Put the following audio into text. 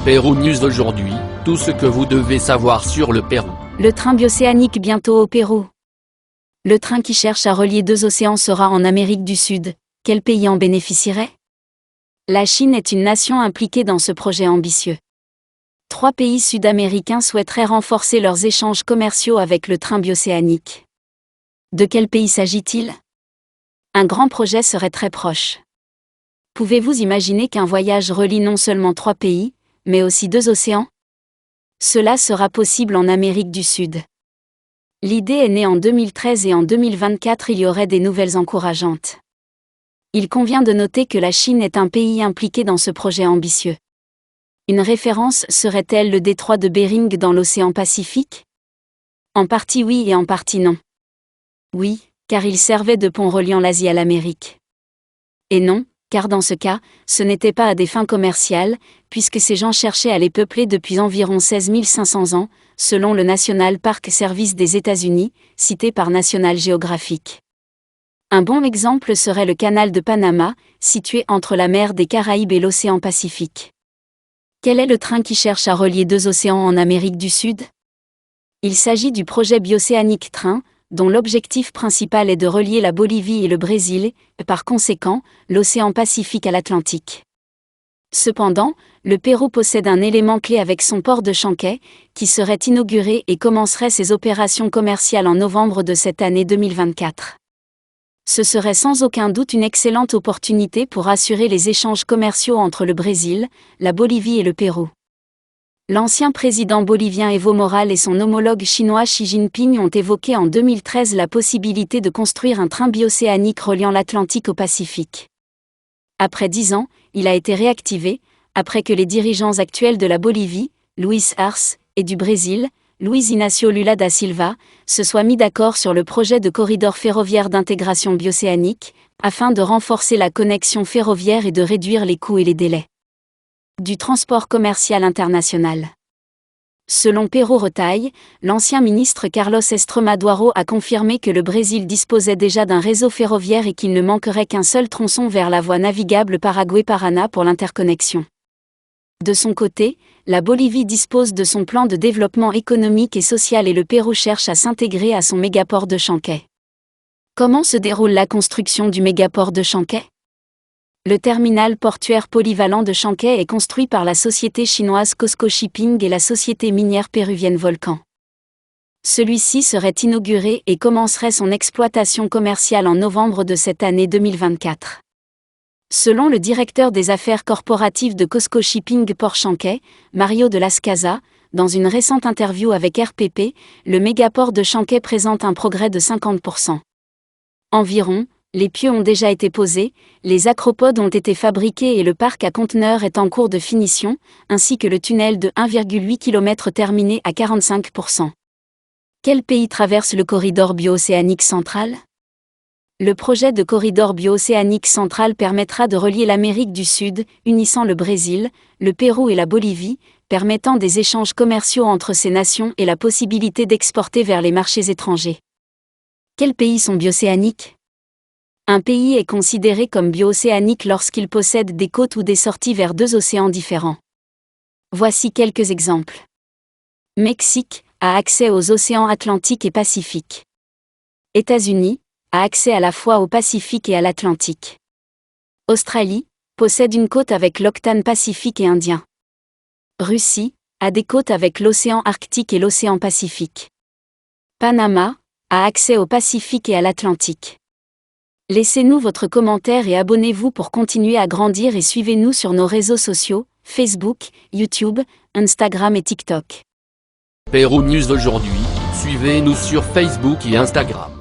Pérou News aujourd'hui, tout ce que vous devez savoir sur le Pérou. Le train biocéanique bientôt au Pérou. Le train qui cherche à relier deux océans sera en Amérique du Sud. Quel pays en bénéficierait? La Chine est une nation impliquée dans ce projet ambitieux. 3 pays sud-américains souhaiteraient renforcer leurs échanges commerciaux avec le train biocéanique. De quel pays s'agit-il? Un grand projet serait très proche. Pouvez-vous imaginer qu'un voyage relie non seulement 3 pays, mais aussi 2 océans? Cela sera possible en Amérique du Sud. L'idée est née en 2013 et en 2024 il y aurait des nouvelles encourageantes. Il convient de noter que la Chine est un pays impliqué dans ce projet ambitieux. Une référence serait-elle le détroit de Bering dans l'océan Pacifique? En partie oui et en partie non. Oui, car il servait de pont reliant l'Asie à l'Amérique. Et non, car dans ce cas, ce n'était pas à des fins commerciales, puisque ces gens cherchaient à les peupler depuis environ 16 500 ans, selon le National Park Service des États-Unis, cité par National Geographic. Un bon exemple serait le canal de Panama, situé entre la mer des Caraïbes et l'océan Pacifique. Quel est le train qui cherche à relier 2 océans en Amérique du Sud? Il s'agit du projet Biocéanic Train, dont l'objectif principal est de relier la Bolivie et le Brésil, et par conséquent, l'océan Pacifique à l'Atlantique. Cependant, le Pérou possède un élément clé avec son port de Chanquay, qui serait inauguré et commencerait ses opérations commerciales en novembre de cette année 2024. Ce serait sans aucun doute une excellente opportunité pour assurer les échanges commerciaux entre le Brésil, la Bolivie et le Pérou. L'ancien président bolivien Evo Morales et son homologue chinois Xi Jinping ont évoqué en 2013 la possibilité de construire un train biocéanique reliant l'Atlantique au Pacifique. Après 10 ans, il a été réactivé, après que les dirigeants actuels de la Bolivie, Luis Arce, et du Brésil, Luiz Inácio Lula da Silva, se soient mis d'accord sur le projet de corridor ferroviaire d'intégration biocéanique, afin de renforcer la connexion ferroviaire et de réduire les coûts et les délais du transport commercial international. Selon Pérou Retail, l'ancien ministre Carlos Estremadura a confirmé que le Brésil disposait déjà d'un réseau ferroviaire et qu'il ne manquerait qu'un seul tronçon vers la voie navigable Paraguay-Paraná pour l'interconnexion. De son côté, la Bolivie dispose de son plan de développement économique et social et le Pérou cherche à s'intégrer à son mégaport de Chanquay. Comment se déroule la construction du mégaport de Chanquay? Le terminal portuaire polyvalent de Chanquay est construit par la société chinoise COSCO Shipping et la société minière péruvienne Volcan. Celui-ci serait inauguré et commencerait son exploitation commerciale en novembre de cette année 2024. Selon le directeur des affaires corporatives de COSCO Shipping Port Chanquay, Mario de las Casas, dans une récente interview avec RPP, le mégaport de Chanquay présente un progrès de 50%. Environ, les pieux ont déjà été posés, les acropodes ont été fabriqués et le parc à conteneurs est en cours de finition, ainsi que le tunnel de 1,8 km terminé à 45%. Quel pays traverse le corridor bio-océanique central? Le projet de corridor bio-océanique central permettra de relier l'Amérique du Sud, unissant le Brésil, le Pérou et la Bolivie, permettant des échanges commerciaux entre ces nations et la possibilité d'exporter vers les marchés étrangers. Quels pays sont biocéaniques? Un pays est considéré comme bio-océanique lorsqu'il possède des côtes ou des sorties vers 2 océans différents. Voici quelques exemples. Mexique a accès aux océans Atlantique et Pacifique. États-Unis a accès à la fois au Pacifique et à l'Atlantique. Australie possède une côte avec l'océan Pacifique et Indien. Russie a des côtes avec l'océan Arctique et l'océan Pacifique. Panama a accès au Pacifique et à l'Atlantique. Laissez-nous votre commentaire et abonnez-vous pour continuer à grandir et suivez-nous sur nos réseaux sociaux, Facebook, YouTube, Instagram et TikTok. Pérou News aujourd'hui, suivez-nous sur Facebook et Instagram.